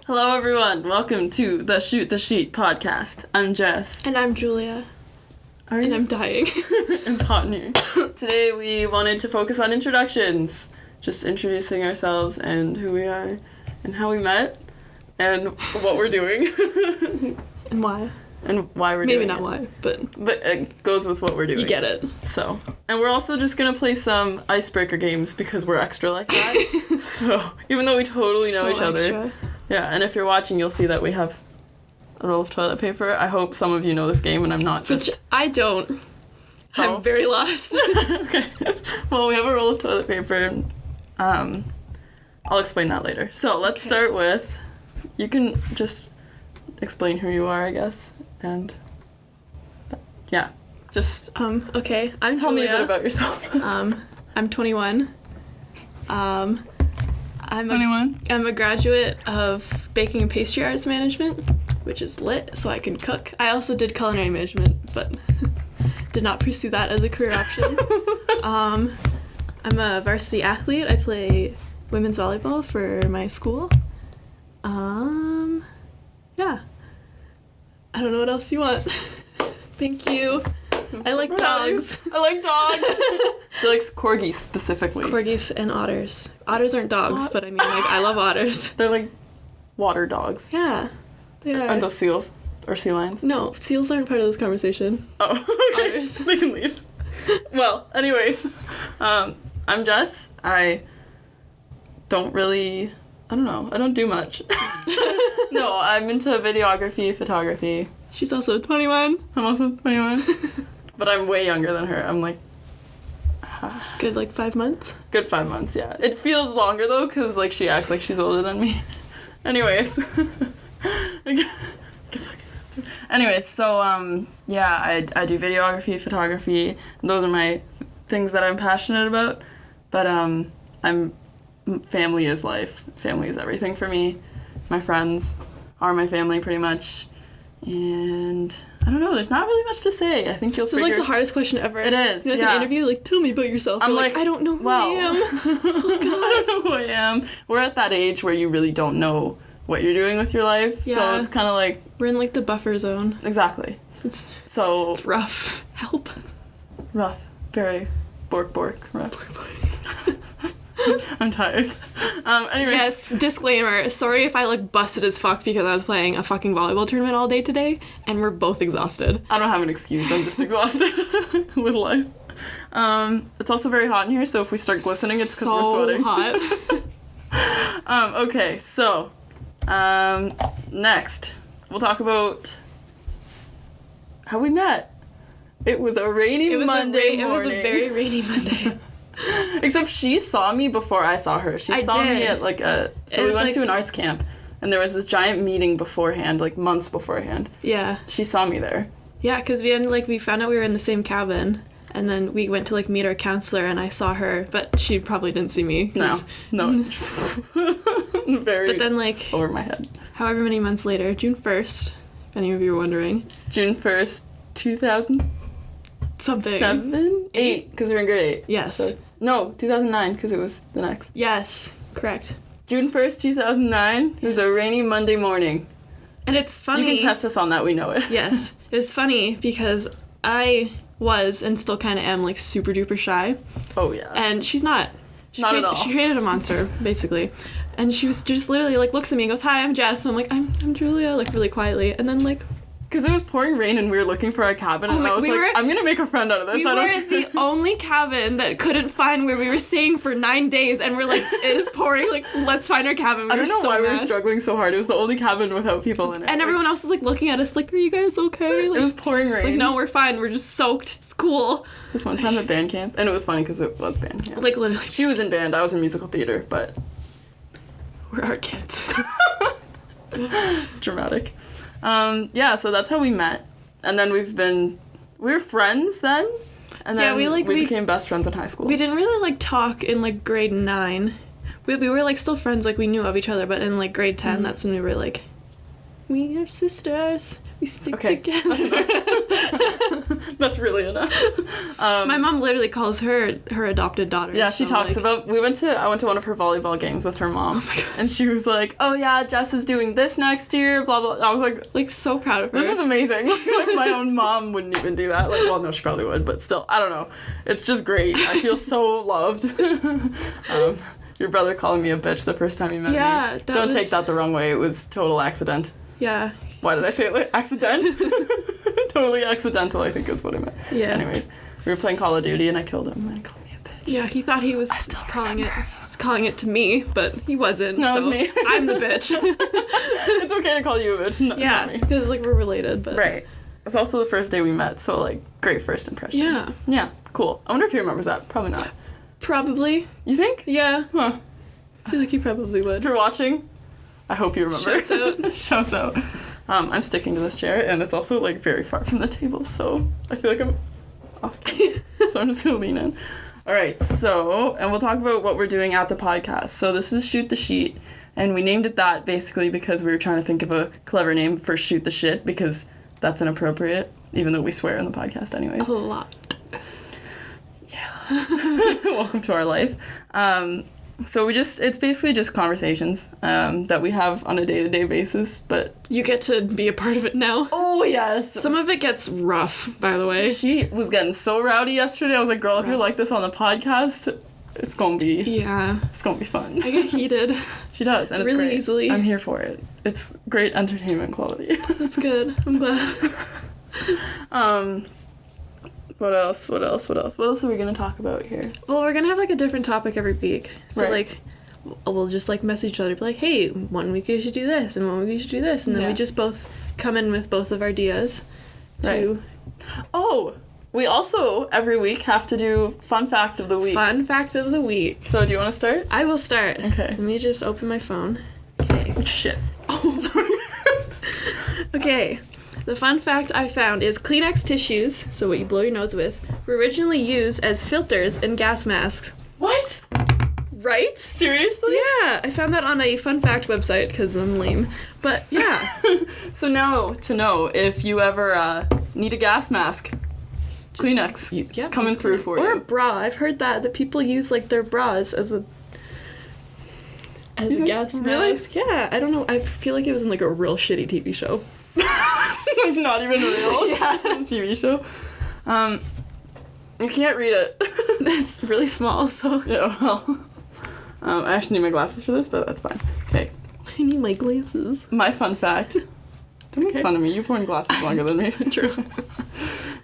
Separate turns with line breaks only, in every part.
Hello everyone, welcome to the Shoot the Sheet podcast. I'm Jess.
And I'm Julia. And I'm dying.
It's hot in here. Today we wanted to focus on introductions. Just introducing ourselves and who we are and how we met and what we're doing.
And why.
And why we're doing it.
Maybe not why, but
it goes with what we're doing.
You get it.
So, and we're also just going to play some icebreaker games because we're extra like that. So, even though we totally know each other. Yeah, and if you're watching, you'll see that we have a roll of toilet paper. I hope some of you know this game and I'm not just...
Which I don't. Oh. I'm very lost.
Okay. Well, we have a roll of toilet paper. I'll explain that later. So, let's start with... You can just explain who you are, I guess. And... Yeah. Just...
Okay. I'm
Tell
Julia.
me a bit about yourself.
I'm 21. I'm a graduate of baking and pastry arts management, which is lit, so I can cook. I also did culinary management, but did not pursue that as a career option. I'm a varsity athlete. I play women's volleyball for my school. Yeah. I don't know what else you want. Thank you. I like dogs.
I like dogs. She likes corgis specifically.
Corgis and otters. Otters aren't dogs, but I mean, like, I love otters.
They're like water dogs.
Yeah, they are.
Aren't those seals or sea lions?
No, seals aren't part of this conversation.
Oh, okay.
Otters.
They can leave. Well, anyways, I'm Jess. I don't do much. No, I'm into videography, photography.
She's also 21.
I'm also 21. But I'm way younger than her. I'm like...
Good, like, 5 months?
Good 5 months, yeah. It feels longer, though, because, like, she acts like she's older than me. Anyways. Anyways, so, yeah, I do videography, photography. Those are my things that I'm passionate about. But, family is life. Family is everything for me. My friends are my family, pretty much. And I don't know, there's not really much to say. I think you'll
This is like the hardest question ever.
It is,
Like an interview, like, tell me about yourself.
I'm
like, I don't know who I am. Oh, God.
I don't know who I am. We're at that age where you really don't know what you're doing with your life. Yeah. So it's kind of like...
We're in, like, the buffer zone.
Exactly. It's
rough. Help.
Rough. Very bork rough.
Bork.
I'm tired. Anyways.
Yes, disclaimer. Sorry if I look busted as fuck because I was playing a fucking volleyball tournament all day today, and we're both exhausted.
I don't have an excuse. I'm just exhausted with life. It's also very hot in here, so if we start glistening, it's because we're sweating.
Hot.
Okay, so next we'll talk about how we met. It was a rainy Monday morning.
It was a very rainy Monday.
Except she saw me before I saw her. She saw me at like we went to an arts camp and there was this giant meeting beforehand, like months beforehand.
Yeah.
She saw me there. Yeah,
because we found out we were in the same cabin and then we went to like meet our counselor and I saw her, but she probably didn't see me.
No. Very
but then like
over my head.
However many months later, June 1st, if any of you were wondering.
June 1st, 2000?
Something.
7? 8, because we were in grade 8.
Yes.
So, no, 2009, because it was the next.
Yes, correct.
June 1st, 2009. It was a rainy Monday morning.
And it's funny.
You can test us on that, we know it.
Yes. It was funny because I was, and still kind of am, like, super duper shy.
Oh, yeah.
And she's not.
Not at all.
She created a monster, basically. And she was just literally, like, looks at me and goes, "Hi, I'm Jess." And I'm like, I'm Julia, like, really quietly. And then, like...
Because it was pouring rain and we were looking for a cabin and I was I'm going to make a friend out of this.
We were the only cabin that couldn't find where we were staying for 9 days and we're like, it is pouring, like, let's find our cabin.
I don't know why we were struggling so hard. It was the only cabin without people in it.
And everyone else was, like, looking at us like, are you guys okay? Like,
it was pouring rain.
It's like, no, we're fine. We're just soaked. It's cool.
This one time at band camp. And it was funny because it was band camp.
Like, literally.
She was in band. I was in musical theater, but...
We're art kids.
Dramatic. Yeah, so that's how we met. And then we were friends then, and then we became best friends in high school.
We didn't really, like, talk in, like, grade 9. We were, like, still friends, like, we knew of each other, but in, like, grade 10, that's when we were, like, we are sisters. We stick together.
That's really enough.
My mom literally calls her adopted daughter.
Yeah, she
so,
talks
like,
about. I went to one of her volleyball games with her mom, and she was like, "Oh yeah, Jess is doing this next year." Blah blah. I was like
so proud of her.
This is amazing. Like my own mom wouldn't even do that. Like, well, no, she probably would, but still, I don't know. It's just great. I feel so loved. Your brother calling me a bitch the first time he met me. Don't take that the wrong way. It was total accident.
Yeah.
Why did I say it like accident? Totally accidental, I think is what I meant.
Yeah.
Anyways, we were playing Call of Duty and I killed him and he called me a bitch.
Yeah, he thought he was calling it to me, but he wasn't.
No,
so
it was me.
I'm the bitch.
It's okay to call you a bitch, not me.
because like we're related, but
Right. It's also the first day we met, so like great first impression.
Yeah.
Yeah, cool. I wonder if he remembers that. Probably not.
Probably.
You think?
Yeah.
Huh.
I feel like he probably would.
If you're watching, I hope you remember.
Shouts out.
Shouts out. I'm sticking to this chair, and it's also like very far from the table, so I feel like I'm off. So I'm just gonna lean in. All right. So, and we'll talk about what we're doing at the podcast. So this is Shoot the Sheet, and we named it that basically because we were trying to think of a clever name for Shoot the Shit because that's inappropriate, even though we swear in the podcast anyway.
A lot.
Yeah. Welcome to our life. So it's basically just conversations that we have on a day-to-day basis, but...
You get to be a part of it now.
Oh, yes!
Some of it gets rough, by the way.
She was getting so rowdy yesterday. I was like, girl, if you're like this on the podcast, it's gonna be...
Yeah.
It's gonna be fun.
I get heated.
She does, and it's
really
great.
Easily.
I'm here for it. It's great entertainment quality.
That's good. I'm glad.
What else are we gonna talk about here?
Well, we're gonna have like a different topic every week. So
Right.
like we'll just like message each other, be like, hey, 1 week you should do this and 1 week you should do this, and then we just both come in with both of our ideas to
Oh, we also every week have to do fun fact of the week.
Fun fact of the week.
So do you want to start?
I will start.
Okay.
Let me just open my phone. Okay.
Shit.
Oh, sorry. Okay. The fun fact I found is Kleenex tissues, so what you blow your nose with, were originally used as filters in gas masks.
What?
Right?
Seriously?
Yeah, I found that on a fun fact website because I'm lame. But yeah.
So now to know if you ever need a gas mask, Kleenex is coming through for you.
Or a bra. I've heard that people use like their bras as a gas
Really?
mask. Yeah, I don't know. I feel like it was in like a real shitty TV show.
Like not even real. Yeah, it's a TV show. You can't read it.
It's really small, so
Yeah, well. I actually need my glasses for this, but that's fine. Okay.
I need my glasses.
My fun fact. Don't make fun of me. You've worn glasses longer than me.
True.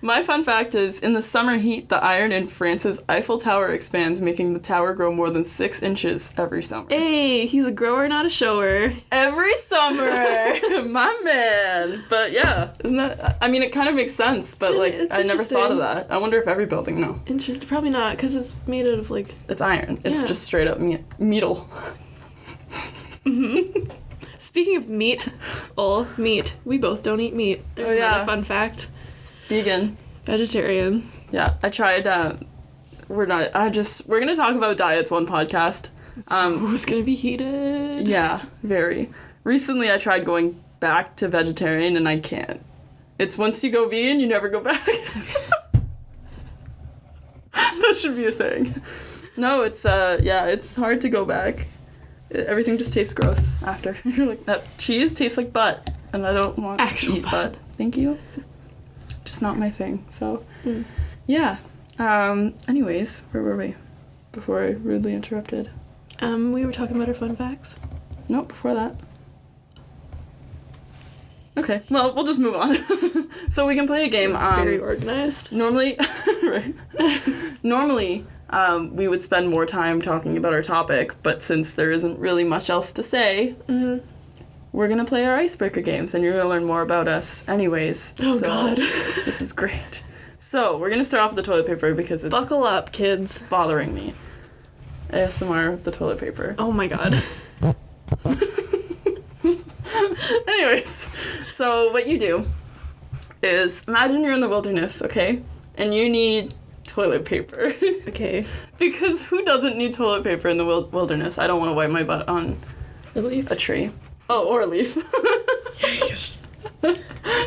My fun fact is, in the summer heat, the iron in France's Eiffel Tower expands, making the tower grow more than 6 inches every summer.
Hey, he's a grower, not a shower.
Every summer! My man! But yeah, isn't that... I mean, it kind of makes sense, but like,
it's
I never thought of
interesting.
that. I wonder if every building, no.
Interesting. Probably not, because it's made out of like...
It's iron. It's
Yeah.
just straight up metal.
Mm-hmm. Speaking of meat, we both don't eat meat. There's another fun fact.
Vegan.
Vegetarian.
Yeah, I tried, we're gonna talk about diets one podcast.
It's gonna be heated.
Yeah, very. Recently I tried going back to vegetarian and I can't. It's once you go vegan, you never go back. That should be a saying. No, it's hard to go back. Everything just tastes gross after. You're like, that cheese tastes like butt, and I don't want
Actual
to eat butt. Thank you. Just not my thing. So,
Mm.
yeah. Anyways, where were we? Before I rudely interrupted.
We were talking about our fun facts.
Nope, before that. Okay, well, we'll just move on. So we can play a game.
Very organized.
Normally, right. Normally, we would spend more time talking about our topic, but since there isn't really much else to say, we're gonna play our icebreaker games, and you're gonna learn more about us anyways.
Oh,
so
God.
This is great. So, we're gonna start off with the toilet paper because it's
Buckle up, kids.
bothering me. ASMR with the toilet paper.
Oh my God.
Anyways, so what you do is imagine you're in the wilderness, okay? And you need toilet paper.
Okay.
Because who doesn't need toilet paper in the wilderness? I don't want to wipe my butt on
A leaf.
a tree. Oh, or a leaf.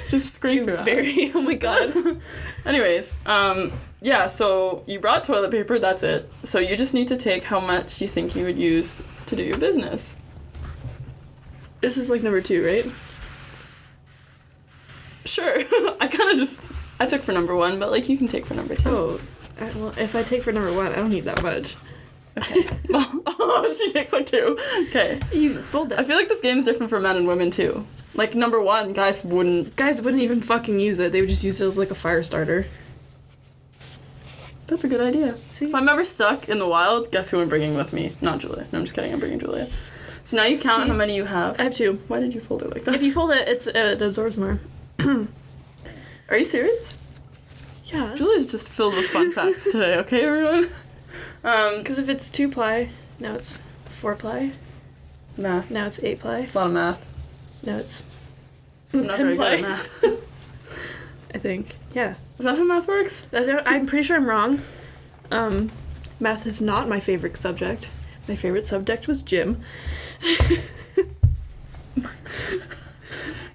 Just scrape it out.
Oh my god.
Anyways, yeah, so you brought toilet paper, that's it. So you just need to take how much you think you would use to do your business.
This is like number 2, right?
Sure. I took for number 1, but like you can take for number 2.
Oh, well, if I take for number 1, I don't need that much.
Okay. Oh, she takes like 2. Okay.
You fold it.
I feel like this game's different for men and women too. Like number 1, guys wouldn't
even fucking use it. They would just use it as like a fire starter.
That's a good idea.
See?
If I'm ever stuck in the wild, guess who I'm bringing with me? Not Julia. No, I'm just kidding. I'm bringing Julia. So now you count how many you have.
I have 2.
Why did you fold it like that?
If you fold it, it absorbs more.
Are you serious?
Yeah.
Julia's just filled with fun facts today, okay, everyone?
Because if it's 2-ply, now it's 4-ply.
Math.
Now it's 8-ply.
A lot of math.
Now it's
I'm not very good
10-ply.
at math.
I think. Yeah.
Is that how math works?
I'm pretty sure I'm wrong. Math is not my favorite subject. My favorite subject was gym.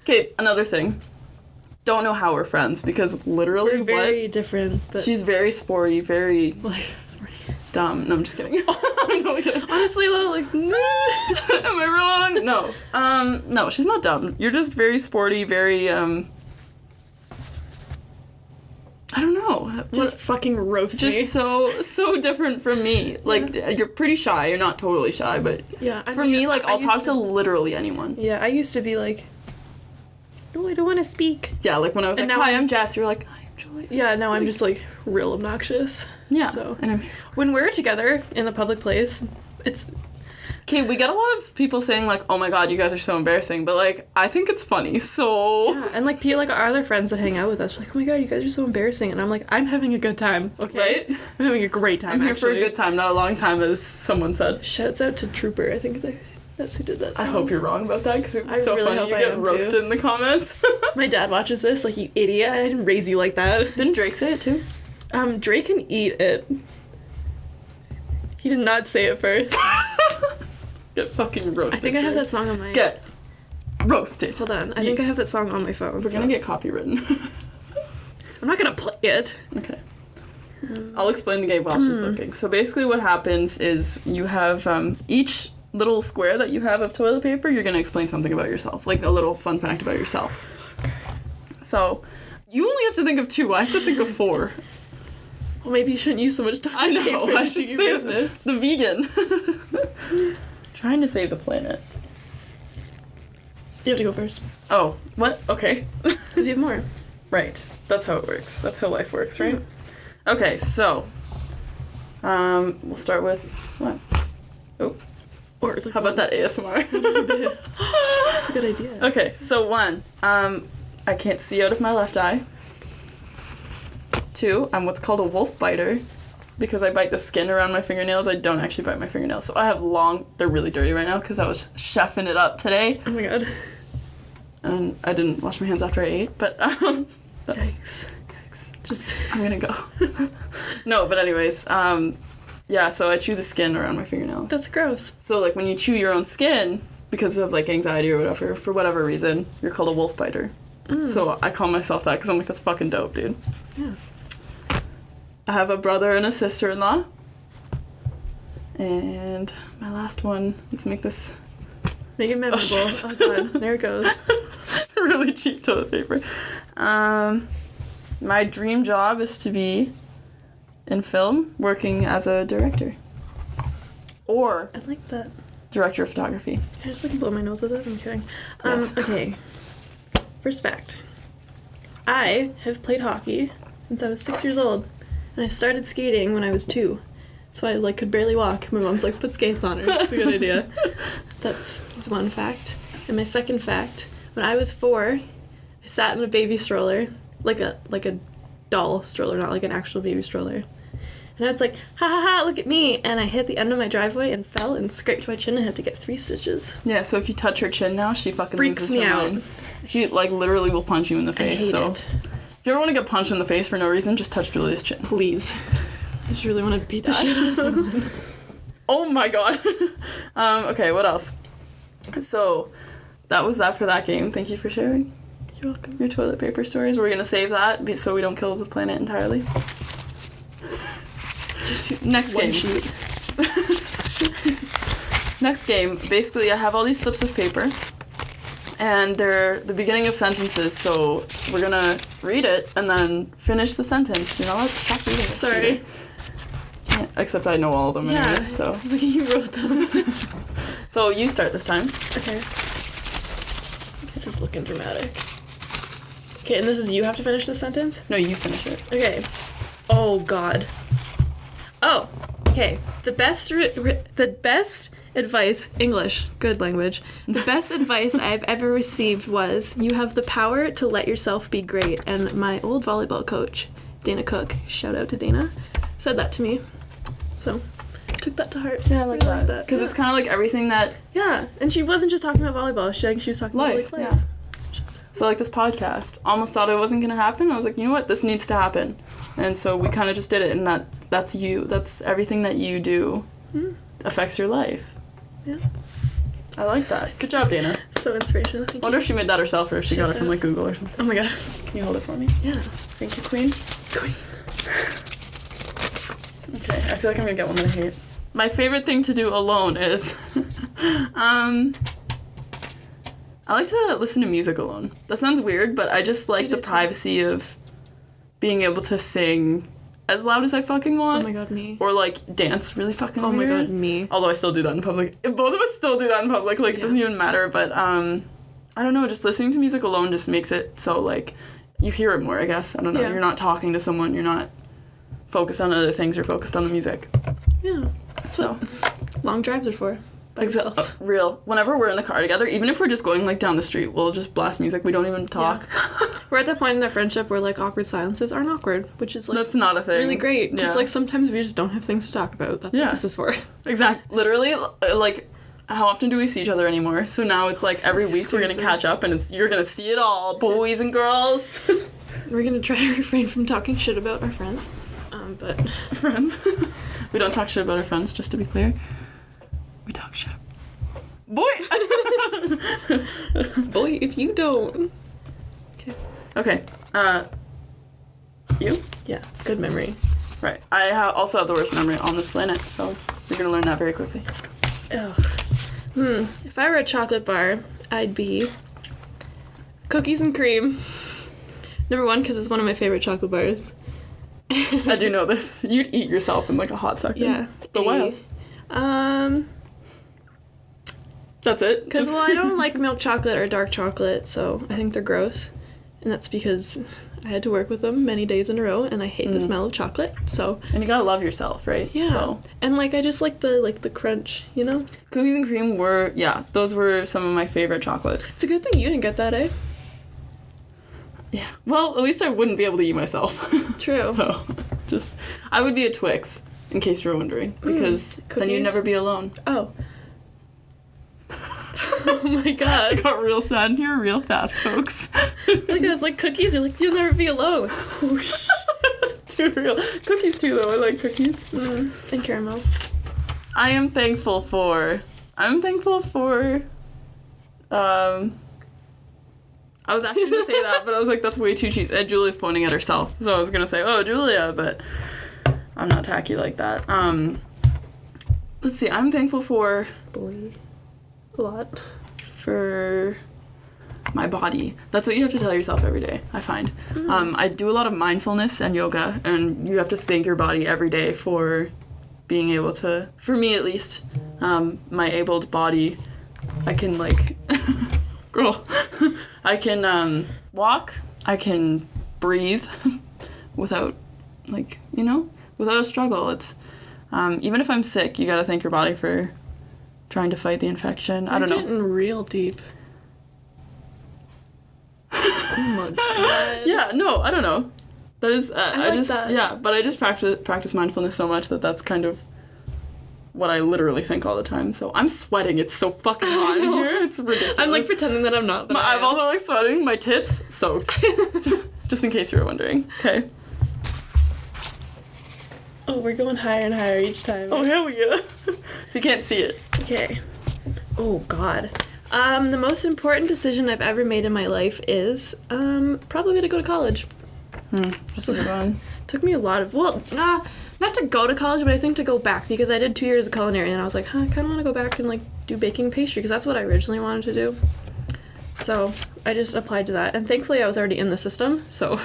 Okay, another thing. Don't know how we're friends because literally
We're very different, but
she's very sporty, very
like
dumb. No, I'm just kidding. I'm totally kidding.
honestly though, like
Am I wrong? No. No, she's not dumb. You're just very sporty, very I don't know.
just fucking roast me.
Just so different from me. Like you're pretty shy. You're not totally shy, but
Yeah, I
for
mean,
me, like
I
I'll talk
used
to literally anyone.
Yeah, I used to be like, no, I don't want to speak.
Yeah, like when I was
And
like,
now
"Hi, I'm Jess." You're like, "Hi, I'm Julia."
Yeah, now I'm just like real obnoxious.
Yeah.
So
And I'm
when we're together in a public place, it's
okay. We get a lot of people saying like, "Oh my god, you guys are so embarrassing," but like I think it's funny. So
yeah, and like people, like our other friends that hang out with us, are like, oh my god, you guys are so embarrassing, and I'm like, I'm having a good time. Okay,
right.
I'm having a great time.
I'm here
actually.
for a good time, not a long time, as someone said.
Shouts out to Trooper. I think that's who did that
I
song.
hope you're wrong about that because it was
I
so
really
funny.
hope
You
I
get
am,
roasted
too.
in the comments.
My dad watches this, like, you idiot. I didn't raise you like that.
Didn't Drake say it too?
Drake can eat it. He did not say it first.
Get fucking roasted.
I think I have
Drake.
that song on my...
Get roasted.
Hold on. I think I have that song on my phone.
We're gonna get copywritten.
I'm not gonna play it.
Okay. I'll explain the game while she's looking. So basically what happens is you have each little square that you have of toilet paper, you're gonna explain something about yourself. Like a little fun fact about yourself. So you only have to think of 2. I have to think of 4.
Well, maybe you shouldn't use so much time.
I know, I should
do your
say
business.
the vegan. Trying to save the planet.
You have to go first.
Oh, what? Okay.
Because you have more.
Right. That's how it works. That's how life works, right? Okay, so we'll start with what? Oh,
Or like
how about that ASMR?
That's a good idea.
Okay, so 1, I can't see out of my left eye. 2, I'm what's called a wolf biter because I bite the skin around my fingernails. I don't actually bite my fingernails. So I have long, they're really dirty right now because I was chefing it up today.
Oh my god.
And I didn't wash my hands after I ate, but that's...
Yikes. Just...
I'm gonna go. No, but anyways, yeah, so I chew the skin around my fingernails.
That's gross.
So, like, when you chew your own skin, because of, like, anxiety or whatever, for whatever reason, you're called a wolf biter. So I call myself that because I'm like, that's fucking dope, dude.
Yeah.
I have a brother and a sister-in-law. And my last one, let's make this
Make it memorable. Oh god, there it goes.
really cheap toilet paper. My dream job is to be in film, working as a director. Or
I like that.
director of photography.
I just like blow my nose with it. I'm kidding.
Yes.
Okay. First fact. I have played hockey since I was 6 years old, and I started skating when I was 2. So I like could barely walk. My mom's like, put skates on her. That's a good idea. That's one fact. And my second fact, when I was 4, I sat in a baby stroller, like a doll stroller, not like an actual baby stroller. And I was like, ha ha ha, look at me! And I hit the end of my driveway and fell and scraped my chin and had to get 3 stitches.
Yeah, so if you touch her chin now, she fucking
Freaks
loses
me
her
out.
mind. She, like, literally will punch you in the face.
I hate
so
it.
if you ever want to get punched in the face for no reason, just touch Julia's chin.
Please. I just really want to beat the shit out of someone.
Oh my god. Okay, what else? So, that was that for that game. Thank you for sharing.
You're welcome.
Your toilet paper stories. We're gonna save that so we don't kill the planet entirely. Next game. Next game. Basically, I have all these slips of paper, and they're the beginning of sentences. So we're gonna read it and then finish the sentence. You know what? Stop reading it.
Sorry.
Except I know all of them anyways, so.
It's like you wrote them.
So you start this time.
Okay. This is looking dramatic. Okay, and this is you have to finish the sentence?
No, you finish it.
Okay. Oh, God. Oh, okay. The best advice, English, good language. The best advice I've ever received was, you have the power to let yourself be great. And my old volleyball coach, Dana Cook, shout out to Dana, said that to me. So, I took that to heart.
Yeah, I like
really
that. Because it's kind of like everything that...
Yeah, and she wasn't just talking about volleyball. She was talking about life.
Yeah. So like this podcast, almost thought it wasn't going to happen. I was like, you know what? This needs to happen. And so we kind of just did it, and that's you. That's everything that you do affects your life.
Yeah.
I like that. Good job, Dana.
So inspirational. Thank
I wonder if she made that herself or if she got it from like Google or something.
Oh my god.
Can you hold it for me?
Yeah.
Thank you, Queen.
Queen.
Okay, I feel like I'm going to get one that I hate. My favorite thing to do alone is... I like to listen to music alone. That sounds weird, but I just like the privacy of being able to sing as loud as I fucking want.
Oh my god, me.
Or like dance really fucking weird.
Oh my god, me.
Although I still do that in public. If both of us still do that in public, like it doesn't even matter. But I don't know, just listening to music alone just makes it so like you hear it more, I guess. I don't know.
Yeah.
You're not talking to someone, you're not focused on other things, you're focused on the music.
Yeah. That's
So
what long drives are for.
Real. Whenever we're in the car together, even if we're just going like down the street, we'll just blast music. We don't even talk.
Yeah. We're at that point in that friendship where like awkward silences aren't awkward, which is like
that's not a thing.
Really great because
Yeah.
like sometimes we just don't have things to talk about. That's what this is for.
Exactly. Literally, like how often do we see each other anymore? So now it's like every week we're gonna catch up, and you're gonna see it all, boys and girls.
We're gonna try to refrain from talking shit about our friends, but
friends. We don't talk shit about our friends. Just to be clear, we talk shit. Boy.
Boy, if you don't.
Okay. You?
Yeah. Good memory.
Right. I also have the worst memory on this planet, so you're gonna learn that very quickly.
Ugh. If I were a chocolate bar, I'd be cookies and cream. Number one, because it's one of my favorite chocolate bars.
I do know this. You'd eat yourself in like a hot second.
Yeah.
But what else? That's it?
Because, well, I don't like milk chocolate or dark chocolate, so I think they're gross. And that's because I had to work with them many days in a row, and I hate the smell of chocolate, so...
And you gotta love yourself, right?
Yeah.
So.
And, like, I just like the crunch, you know?
Cookies and cream were, those were some of my favorite chocolates.
It's a good thing you didn't get that, eh?
Yeah. Well, at least I wouldn't be able to eat myself.
True.
So, I would be a Twix, in case you were wondering, because then you'd never be alone.
Oh. Oh my god.
I got real sad here real fast, folks.
Like, I was like, cookies? You're like, you'll never be alone. Oh, shit.
Too real. Cookies too, though. I like cookies.
And caramel.
I'm thankful for, I was actually going to say that, but I was like, that's way too cheap. Julia's pointing at herself. So I was going to say, oh, Julia, but I'm not tacky like that. Let's see. I'm thankful for...
A lot.
For my body. That's what you have to tell yourself every day, I find. I do a lot of mindfulness and yoga, and you have to thank your body every day for being able to, for me at least, my abled body, I can like, girl, I can walk, I can breathe without, like, you know, without a struggle. It's, even if I'm sick, you gotta thank your body for trying to fight the infection. I don't know.
You're getting real deep. Oh my god.
Yeah, no, I don't know. That is, I just,
that.
Yeah, but I just practice mindfulness so much that's kind of what I literally think all the time. So I'm sweating. It's so fucking hot in here. It's ridiculous.
I'm like pretending that I'm not.
I'm also like sweating. My tits soaked. Just in case you were wondering. Okay.
Oh, we're going higher and higher each time.
Oh, hell yeah. So you can't see it.
Okay. Oh god. The most important decision I've ever made in my life is probably to go to college.
That's a good one.
Took me a lot of, not to go to college, but I think to go back, because I did 2 years of culinary, and I was like, I kind of want to go back and, like, do baking and pastry, because that's what I originally wanted to do. So I just applied to that, and thankfully I was already in the system, so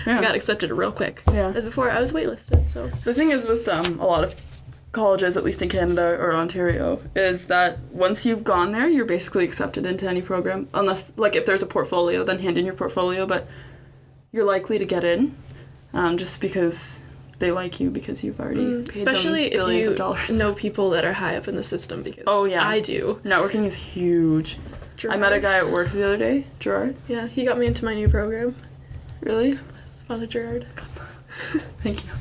I got accepted real quick.
Yeah.
As before, I was waitlisted, so.
The thing is with a lot of colleges, at least in Canada or Ontario, is that once you've gone there, you're basically accepted into any program, unless, like, if there's a portfolio, then hand in your portfolio, but you're likely to get in, just because they like you, because you've already paid
especially
them billions
if
of dollars.
you know people that are high up in the system, because I do.
Networking is huge.
Gerard.
I met a guy at work the other day, Gerard.
Yeah, he got me into my new program.
Really?
Father Gerard.
Thank you.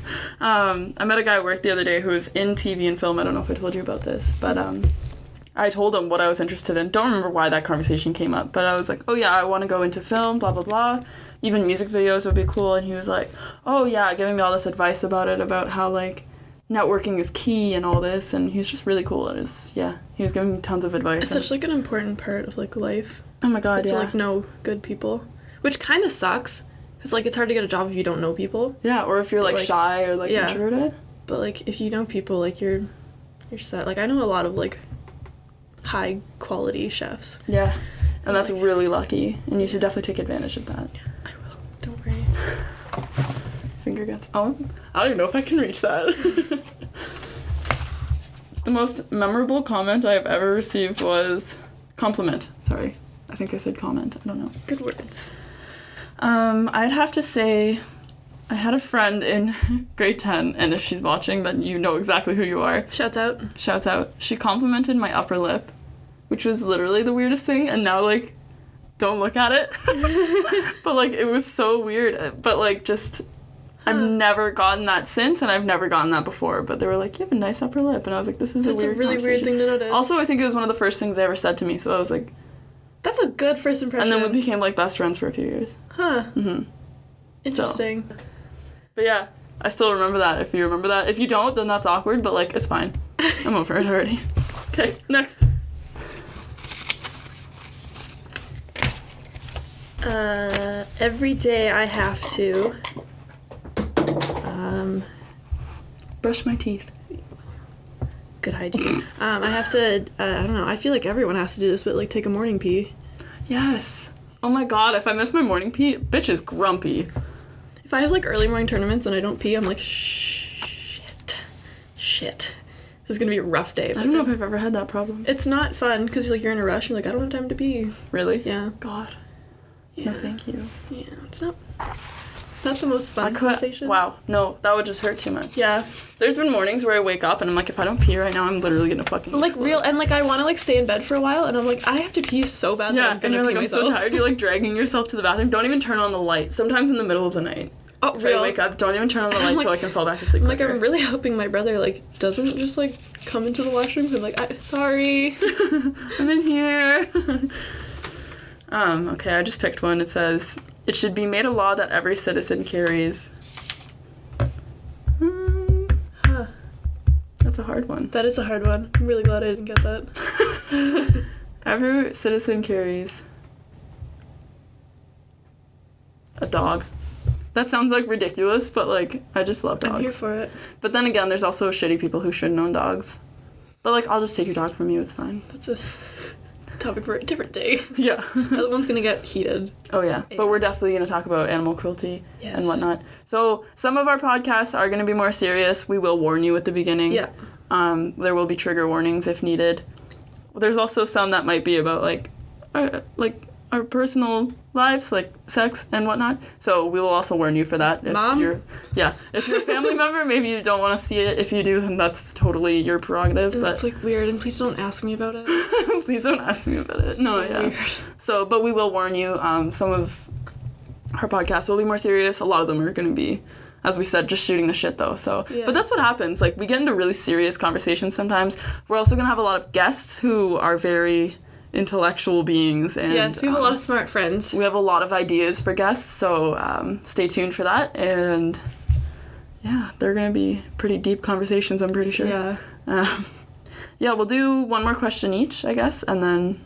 I met a guy at work the other day who was in TV and film. I don't know if I told you about this, but I told him what I was interested in. Don't remember why that conversation came up, but I was like, oh yeah, I want to go into film, blah, blah, blah. Even music videos would be cool. And he was like, oh yeah, giving me all this advice about it, about how, like, networking is key and all this. And he was just really cool. He was giving me tons of advice.
It's such, like, an important part of, like, life.
Oh my God,
is to, like, know good people. Which kind of sucks. Because, like, it's hard to get a job if you don't know people.
Yeah, or if you're, like, shy or, like,
yeah.
introverted.
But, like, if you know people, like, you're set. Like, I know a lot of, like, high-quality chefs.
Yeah, and that's really lucky. And you should definitely take advantage of that.
Yeah, I will. Don't worry.
Finger guns. Oh, I don't even know if I can reach that. The most memorable comment I've ever received was compliment. Sorry. I think I said comment. I don't know.
Good words.
I'd have to say I had a friend in grade 10, and if she's watching, then you know exactly who you are.
Shouts out.
Shouts out. She complimented my upper lip, which was literally the weirdest thing, and now, like, don't look at it. But, like, it was so weird. But, like, just, I've never gotten that since, and I've never gotten that before. But they were like, you have a nice upper lip. And I was like, this is
That's
a weird
really weird thing to notice.
Also, I think it was one of the first things they ever said to me, so I was like...
That's a good first impression.
And then we became, like, best friends for a few years.
Huh.
Mm-hmm.
Interesting.
So. But yeah, I still remember that, if you remember that. If you don't, then that's awkward, but, like, it's fine. I'm over it already. Okay, next.
Every day I have to
brush my teeth.
Good hygiene. I have to I don't know, I feel like everyone has to do this, but, like, take a morning pee.
Yes. Oh my God, if I miss my morning pee, bitch is grumpy.
If I have, like, early morning tournaments and I don't pee, I'm like, shit. This is gonna be a rough day.
I don't know if I've ever had that problem.
It's not fun, because, like, you're in a rush, you're like, I don't have time to pee.
Really?
Yeah.
God.
Yeah.
No, thank you.
Yeah, it's not the most fun sensation.
Wow. No, that would just hurt too much.
Yeah.
There's been mornings where I wake up and I'm like, if I don't pee right now, I'm literally gonna fucking
Like,
explode.
real, and, like, I want to, like, stay in bed for a while, and I'm like, I have to pee so bad that
Yeah,
I'm
and
gonna
you're
pee
like, I'm
myself.
so tired. You're, like, dragging yourself to the bathroom. Don't even turn on the light. Sometimes in the middle of the night.
Oh,
If
real.
I wake up, don't even turn on the light
like-
so I can fall back asleep
I'm like,
quicker.
I'm really hoping my brother, like, doesn't just, like, come into the washroom and, like, sorry.
I'm in here. Okay, I just picked one. It says, it should be made a law that every citizen carries.
Huh.
That's a hard one.
That is a hard one. I'm really glad I didn't get that.
Every citizen carries a dog. That sounds, like, ridiculous, but, like, I just love dogs.
I'm here for it.
But then again, there's also shitty people who shouldn't own dogs. But, like, I'll just take your dog from you, it's fine.
That's a topic for a different day.
Yeah.
That one's gonna get heated.
Oh, yeah. But we're definitely going to talk about animal cruelty
Yes.
and whatnot. So, some of our podcasts are going to be more serious. We will warn you at the beginning.
Yeah.
There will be trigger warnings if needed. There's also some that might be about, like our personal lives, like sex and whatnot. So we will also warn you for that. If
Mom?
If you're a family member, maybe you don't want to see it. If you do, then that's totally your prerogative.
And
But
it's, like, weird, and please don't ask me about it.
please don't ask me about it. No,
So
yeah.
weird.
So, but we will warn you. Some of our podcasts will be more serious. A lot of them are going to be, as we said, just shooting the shit, though. So,
Yeah.
But that's what happens. Like, we get into really serious conversations sometimes. We're also going to have a lot of guests who are very intellectual beings. And,
Yes, we have a lot of smart friends.
we have a lot of ideas for guests, so stay tuned for that. And, yeah, they're going to be pretty deep conversations, I'm pretty sure.
Yeah.
Yeah, we'll do one more question each, I guess, and then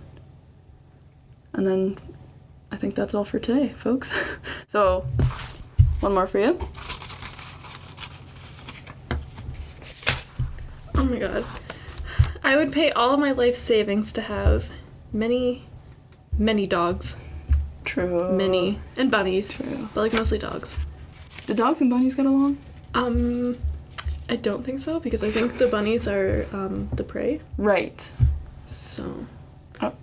And then I think that's all for today, folks. So, one more for you.
Oh my god. I would pay all of my life savings to have many, many dogs.
True.
Many. And bunnies.
True.
But, like, mostly dogs.
Do dogs and bunnies get along?
I don't think so, because I think the bunnies are, the prey.
Right.
So.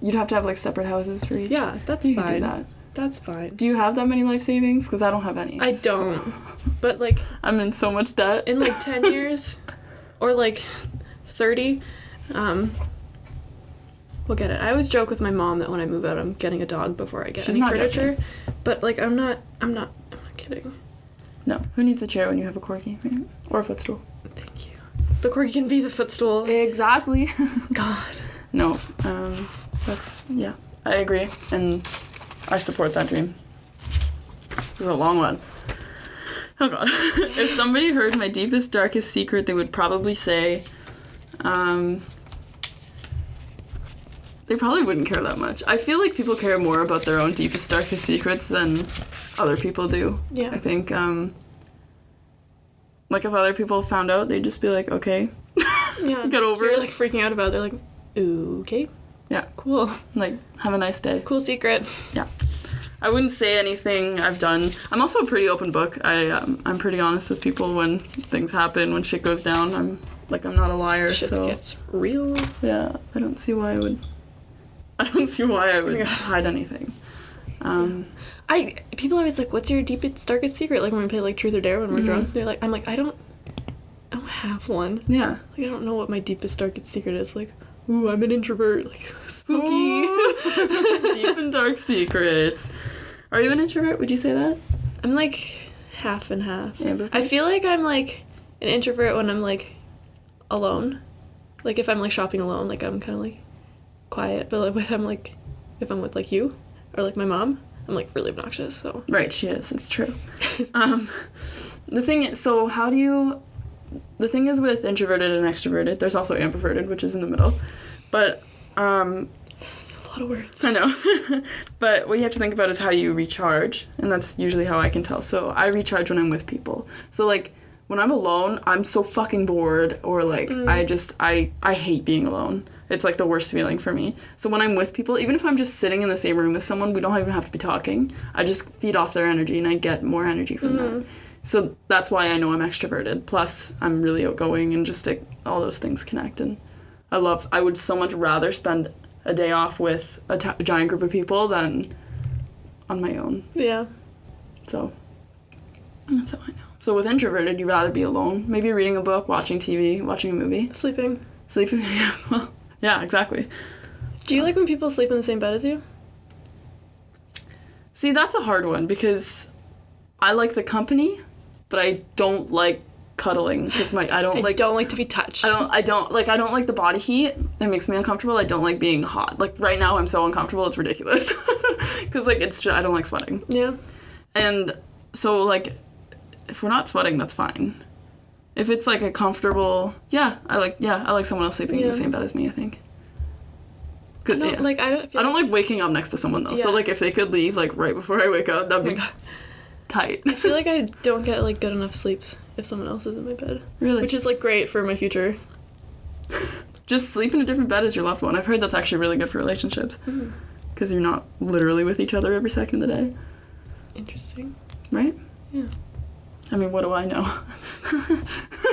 You'd have to have, like, separate houses for each.
Yeah, that's
you
fine.
You could do that.
That's fine.
Do you have that many life savings? Because I don't have any.
I don't. But, like...
I'm in so much debt.
In, like, 10 years, or, like, 30, we'll get it. I always joke with my mom that when I move out, I'm getting a dog before I get any furniture.
Joking.
But, like, I'm not kidding.
No. Who needs a chair when you have a corgi, right? Or a footstool?
Thank you. The corgi can be the footstool.
Exactly.
God.
No. Yeah. I agree. And I support that dream. This is a long one. Oh god. If somebody heard my deepest, darkest secret, they would probably say, they probably wouldn't care that much. I feel like people care more about their own deepest, darkest secrets than other people do.
Yeah.
I think, like, if other people found out, they'd just be like, okay.
Yeah.
Get over
You're,
it.
like, freaking out about it. They're like, okay.
Yeah.
Cool.
Like, have a nice day.
Cool secret.
Yeah. I wouldn't say anything I've done. I'm also a pretty open book. I'm pretty honest with people when things happen, when shit goes down. I'm not a liar.
Shit
so
gets real.
yeah, I don't see why I would hide anything.
People are always like, what's your deepest, darkest secret? Like when we play like Truth or Dare when we're drunk, they're like, I'm like, I don't have one.
Yeah.
Like I don't know what my deepest, darkest secret is. Like, ooh, I'm an introvert. Like spooky.
Deep and dark secrets. Are you an introvert? Would you say that?
I'm like half and half.
Ambivert?
I feel like I'm like an introvert when I'm like alone. Like if I'm like shopping alone, like I'm kind of like quiet. But like if I'm with like you or like my mom, I'm like really obnoxious. So
right, she is. It's true. The thing is with introverted and extroverted. There's also ambiverted, which is in the middle. But
that's a lot of words.
I know. But what you have to think about is how you recharge, and that's usually how I can tell. So I recharge when I'm with people. So like when I'm alone, I'm so fucking bored, or like I hate being alone. It's like the worst feeling for me. So when I'm with people, even if I'm just sitting in the same room with someone, we don't even have to be talking. I just feed off their energy and I get more energy from them. So that's why I know I'm extroverted. Plus, I'm really outgoing and just like, all those things connect. And I would so much rather spend a day off with a giant group of people than on my own.
Yeah.
So that's how I know. So with introverted, you'd rather be alone. Maybe reading a book, watching TV, watching a movie.
Sleeping.
Yeah, well, yeah, exactly.
Do you like when people sleep in the same bed as you?
See, that's a hard one because I like the company, but I don't like cuddling because I don't like
to be touched.
I don't like the body heat. It makes me uncomfortable. I don't like being hot. Like right now, I'm so uncomfortable. It's ridiculous because like I don't like sweating.
Yeah.
And so like, if we're not sweating, that's fine. If it's like a comfortable, I like someone else sleeping in the same bed as me, I think. Good,
I don't
like waking up next to someone though.
Yeah.
So like if they could leave like right before I wake up, that'd be tight.
I feel like I don't get like good enough sleeps if someone else is in my bed.
Really?
Which is like great for my future.
Just sleep in a different bed as your loved one. I've heard that's actually really good for relationships. Because you're not literally with each other every second of the day.
Interesting.
Right?
Yeah.
I mean, what do I know?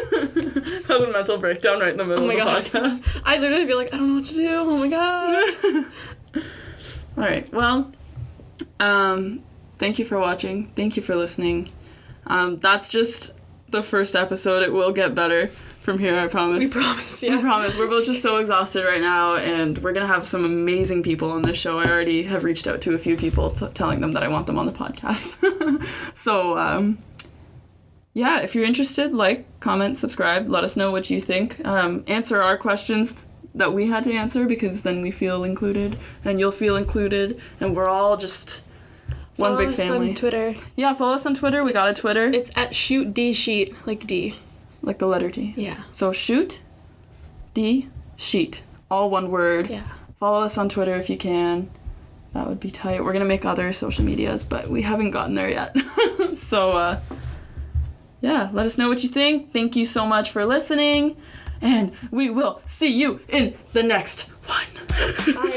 That was a mental breakdown right in the middle of the podcast.
I literally feel like, I don't know what to do. Oh my god.
All right. Well, thank you for watching. Thank you for listening. That's just the first episode. It will get better from here, I promise.
We promise, yeah.
We promise. We're both just so exhausted right now, and we're going to have some amazing people on this show. I already have reached out to a few people telling them that I want them on the podcast. So, yeah, if you're interested, like, comment, subscribe, let us know what you think. Answer our questions that we had to answer, because then we feel included, and you'll feel included, and we're all just one big family.
Follow us on Twitter.
Yeah, follow us on Twitter. We got a Twitter.
It's at shoot D sheet, like D.
Like the letter D.
Yeah.
So shoot D sheet. All one word.
Yeah.
Follow us on Twitter if you can. That would be tight. We're gonna make other social medias, but we haven't gotten there yet. So, yeah, let us know what you think. Thank you so much for listening, and we will see you in the next one.
Bye.